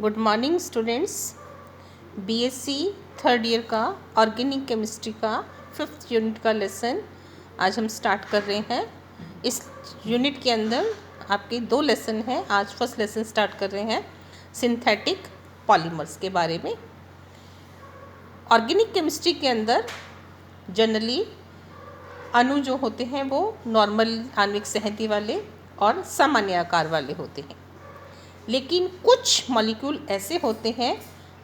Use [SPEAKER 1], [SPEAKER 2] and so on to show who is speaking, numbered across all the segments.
[SPEAKER 1] Good morning students. BSc third year का organic chemistry का 5th unit का lesson आज हम स्टार्ट कर रहे हैं। इस यूनिट के अंदर आपके 2 लेसन हैं। आज फर्स्ट लेसन स्टार्ट कर रहे हैं सिंथेटिक पॉलीमर्स के बारे में। ऑर्गेनिक केमिस्ट्री के अंदर जनरली अणु जो होते हैं वो नॉर्मल आणविक संहति वाले और सामान्य आकार वाले होते हैं, लेकिन कुछ मॉलिक्यूल ऐसे होते हैं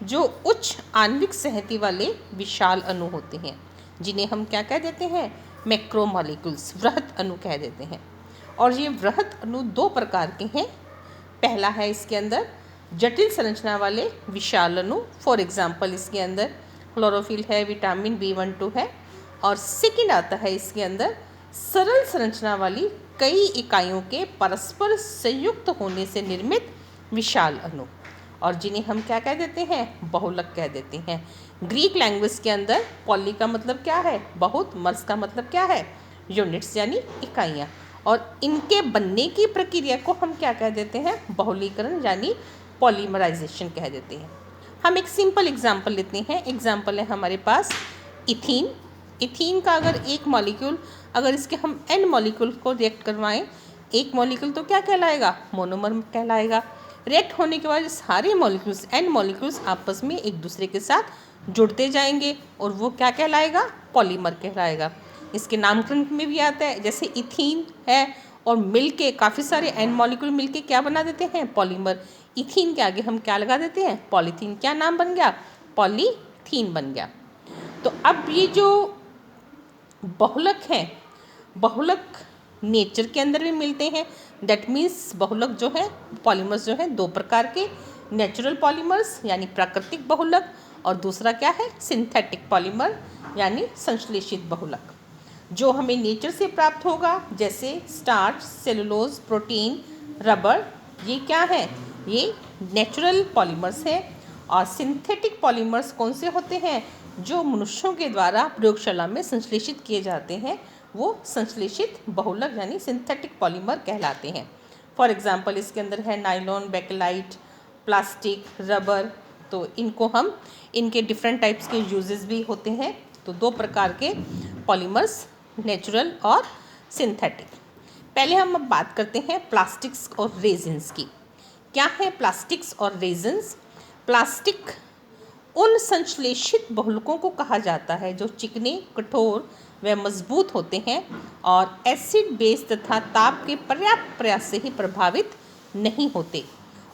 [SPEAKER 1] जो उच्च आणविक संहति वाले विशाल अणु होते हैं, जिन्हें हम क्या कह देते हैं, मैक्रोमॉलिक्यूल्स, वृहत अणु कह देते हैं। और ये वृहत अणु 2 प्रकार के हैं। पहला है इसके अंदर जटिल संरचना वाले विशाल अणु, फॉर एग्जाम्पल इसके अंदर क्लोरोफिल है, विटामिन B12 है। और सेकेंड आता है इसके अंदर सरल संरचना वाली कई इकाइयों के परस्पर संयुक्त होने से निर्मित विशाल अणु, और जिन्हें हम क्या कह देते हैं, बहुलक कह देते हैं। ग्रीक लैंग्वेज के अंदर पॉली का मतलब क्या है, बहुत, मर्स का मतलब क्या है, यूनिट्स यानी इकाइयाँ, और इनके बनने की प्रक्रिया को हम क्या कह देते हैं, बहुलीकरण यानी पॉलीमराइजेशन कह देते हैं। हम एक सिंपल एग्जाम्पल लेते हैं। एग्जाम्पल है हमारे पास इथीन। इथीन का अगर एक मॉलिक्यूल, अगर इसके हम n मॉलिक्यूल को रिएक्ट करवाएं, एक मॉलिक्यूल तो क्या कहलाएगा, मोनोमर कहलाएगा। रिएक्ट होने के बाद सारे मॉलिक्यूल्स, n मॉलिक्यूल्स आपस में एक दूसरे के साथ जुड़ते जाएंगे और वो क्या कहलाएगा, पॉलीमर कहलाएगा। इसके नामकरण में भी आता है, जैसे इथीन है और मिलके काफ़ी सारे n मॉलिक्यूल मिलके क्या बना देते हैं, पॉलीमर। इथीन के आगे हम क्या लगा देते हैं, पॉलीथीन। क्या नाम बन गया, पॉलीथीन बन गया। तो अब ये जो बहुलक हैं, बहुलक नेचर के अंदर भी मिलते हैं। दैट मीन्स बहुलक जो है, पॉलीमर्स जो है 2 प्रकार के, नेचुरल पॉलीमर्स यानी प्राकृतिक बहुलक, और दूसरा क्या है, सिंथेटिक पॉलीमर यानी संश्लेषित बहुलक, जो हमें नेचर से प्राप्त होगा, जैसे स्टार्च, सेलुलोज, प्रोटीन, रबर। ये क्या है, ये नेचुरल पॉलीमर्स हैं। और सिंथेटिक पॉलीमर्स कौन से होते हैं, जो मनुष्यों के द्वारा प्रयोगशाला में संश्लेषित किए जाते हैं, वो संश्लेषित बहुलक यानी सिंथेटिक पॉलीमर कहलाते हैं। फॉर एग्जांपल इसके अंदर है नायलॉन, बेकेलाइट, प्लास्टिक, रबर। तो इनको हम, इनके डिफरेंट टाइप्स के यूजेस भी होते हैं। तो 2 प्रकार के पॉलीमर्स, नेचुरल और सिंथेटिक। पहले हम अब बात करते हैं प्लास्टिक्स और रेजिन्स की। क्या है प्लास्टिक्स और रेजिन्स? प्लास्टिक उन संश्लेषित बहुलकों को कहा जाता है जो चिकने, कठोर व मजबूत होते हैं और एसिड, बेस तथा ताप के पर्याप्त प्रयास से ही प्रभावित नहीं होते,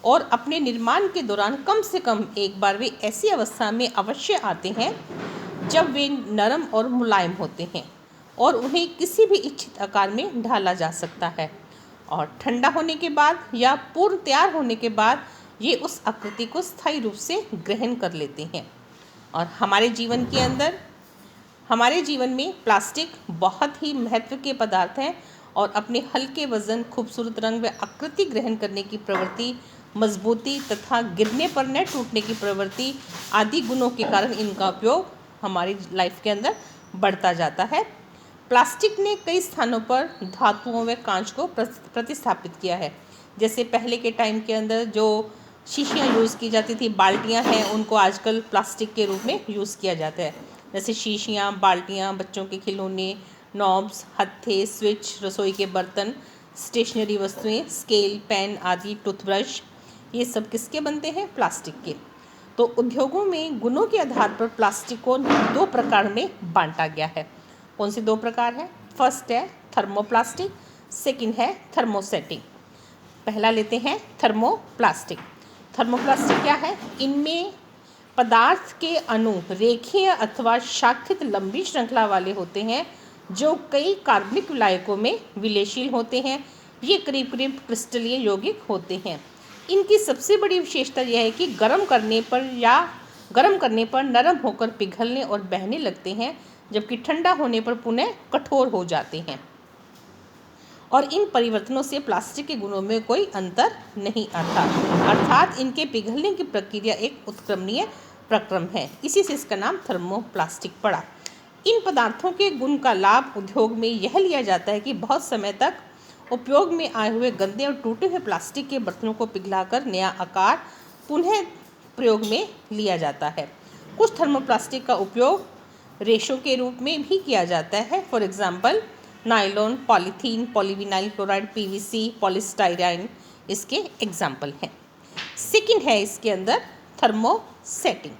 [SPEAKER 1] और अपने निर्माण के दौरान कम से कम एक बार वे ऐसी अवस्था में अवश्य आते हैं जब वे नरम और मुलायम होते हैं और उन्हें किसी भी इच्छित आकार में ढाला जा सकता है, और ठंडा होने के बाद या पूर्ण तैयार होने के बाद ये उस आकृति को स्थायी रूप से ग्रहण कर लेते हैं। और हमारे जीवन के अंदर, हमारे जीवन में प्लास्टिक बहुत ही महत्व के पदार्थ हैं, और अपने हल्के वजन, खूबसूरत रंग व आकृति ग्रहण करने की प्रवृत्ति, मजबूती तथा गिरने पर न टूटने की प्रवृत्ति आदि गुणों के कारण इनका उपयोग हमारी लाइफ के अंदर बढ़ता जाता है। प्लास्टिक ने कई स्थानों पर धातुओं व कांच को प्रतिस्थापित किया है। जैसे पहले के टाइम के अंदर जो शीशियाँ यूज़ की जाती थी, बाल्टियाँ हैं, उनको आजकल प्लास्टिक के रूप में यूज़ किया जाता है। जैसे शीशियाँ, बाल्टियाँ, बच्चों के खिलौने, नॉब्स, हत्थे, स्विच, रसोई के बर्तन, स्टेशनरी वस्तुएं, स्केल, पेन आदि, टूथब्रश, ये सब किसके बनते हैं, प्लास्टिक के। तो उद्योगों में गुणों के आधार पर प्लास्टिक को 2 प्रकार में बांटा गया है। कौन से 2 प्रकार हैं? फर्स्ट है थर्मोप्लास्टिक, सेकंड है थर्मोसेटिक। पहला लेते हैं थर्मोप्लास्टिक। थर्मोप्लास्टिक क्या है? इनमें पदार्थ के अणु रेखीय अथवा शाखित लंबी श्रृंखला वाले होते हैं, जो कई कार्बनिक विलायकों में विलयशील होते हैं। ये करीब करीब क्रिस्टलीय यौगिक होते हैं। इनकी सबसे बड़ी विशेषता यह है कि गर्म करने पर नरम होकर पिघलने और बहने लगते हैं, जबकि ठंडा होने पर पुनः कठोर हो जाते हैं। और इन परिवर्तनों से प्लास्टिक के गुणों में कोई अंतर नहीं आता, अर्थात इनके पिघलने की प्रक्रिया एक उत्क्रमणीय प्रक्रम है। इसी से इसका नाम थर्मोप्लास्टिक पड़ा। इन पदार्थों के गुण का लाभ उद्योग में यह लिया जाता है कि बहुत समय तक उपयोग में आए हुए गंदे और टूटे हुए प्लास्टिक के बर्तनों को पिघलाकर नया आकार पुनः प्रयोग में लिया जाता है। कुछ थर्मोप्लास्टिक का उपयोग रेशों के रूप में भी किया जाता है। For example nylon, polythene, polyvinyl chloride, PVC, polystyrene इसके एग्जाम्पल हैं। सेकंड है इसके अंदर थर्मोसेटिंग।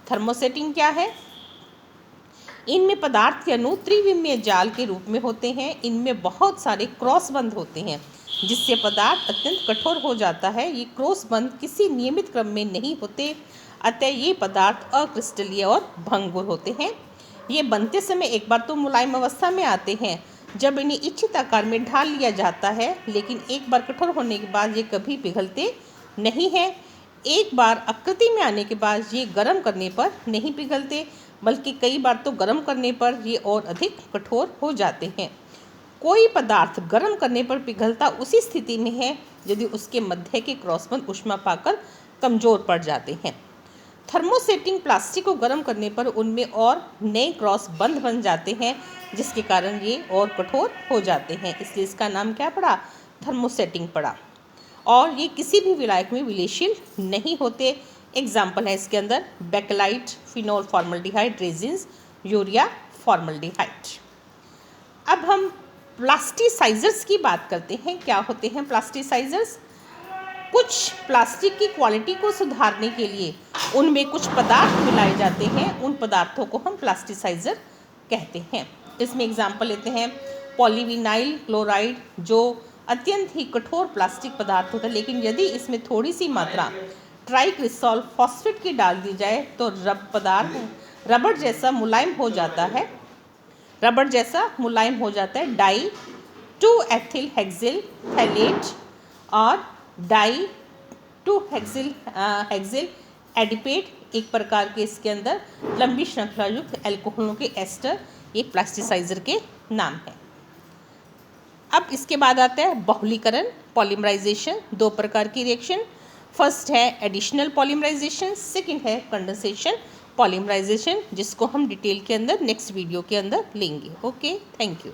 [SPEAKER 1] थर्मोसेटिंग क्या है? इनमें पदार्थ के अणु त्रिविमीय जाल के रूप में होते हैं। इनमें बहुत सारे क्रॉस बंध होते हैं जिससे पदार्थ अत्यंत कठोर हो जाता है। ये क्रॉस बंध किसी नियमित क्रम में नहीं होते, अतः ये पदार्थ अक्रिस्टलीय और भंगुर होते हैं। ये बनते समय एक बार तो मुलायम अवस्था में आते हैं जब इन्हें इच्छित आकार में ढाल लिया जाता है, लेकिन एक बार कठोर होने के बाद ये कभी पिघलते नहीं हैं। एक बार आकृति में आने के बाद ये गर्म करने पर नहीं पिघलते, बल्कि कई बार तो गर्म करने पर ये और अधिक कठोर हो जाते हैं। कोई पदार्थ गर्म करने पर पिघलता उसी स्थिति में है यदि उसके मध्य के क्रॉसबंध ऊष्मा पाकर कमजोर पड़ जाते हैं। थर्मोसेटिंग प्लास्टिक को गर्म करने पर उनमें और नए क्रॉस बंध बन जाते हैं, जिसके कारण ये और कठोर हो जाते हैं। इसलिए इसका नाम क्या पड़ा? थर्मोसेटिंग पड़ा। और ये किसी भी विलायक में विलेयशील नहीं होते। एग्जाम्पल है इसके अंदर bakelite, phenol formaldehyde resins, urea formaldehyde. अब हम प्लास्टिसाइजर्स की बात करते हैं। क्या होते हैं प्लास्टिसाइजर्स? कुछ प्लास्टिक की क्वालिटी को सुधारने के लिए उनमें कुछ पदार्थ मिलाए जाते हैं। उन पदार्थों को हम प्लास्टिसाइजर कहते हैं। इसमें एग्जाम्पल लेते हैं पॉलीविनाइल क्लोराइड, जो अत्यंत ही कठोर प्लास्टिक पदार्थ होता है, लेकिन यदि इसमें थोड़ी सी मात्रा ट्राइक्रिसॉल फॉस्फेट की डाल दी जाए तो पदार्थ रबड़ जैसा मुलायम हो जाता है। डाई 2-एथिल हेक्सिल थैलेट और डाई 2-हेक्सिल एडिपेट एक प्रकार के इसके अंदर लंबी श्रृंखला युक्त एल्कोहलों के एस्टर, ये प्लास्टिसाइजर के नाम है। अब इसके बाद आता है बहुलीकरण, पॉलीमराइजेशन। दो प्रकार की रिएक्शन, फर्स्ट है एडिशनल पॉलीमराइजेशन, सेकंड है कंडेंसेशन पॉलीमराइजेशन, जिसको हम डिटेल के अंदर नेक्स्ट वीडियो के अंदर लेंगे। Okay, thank you.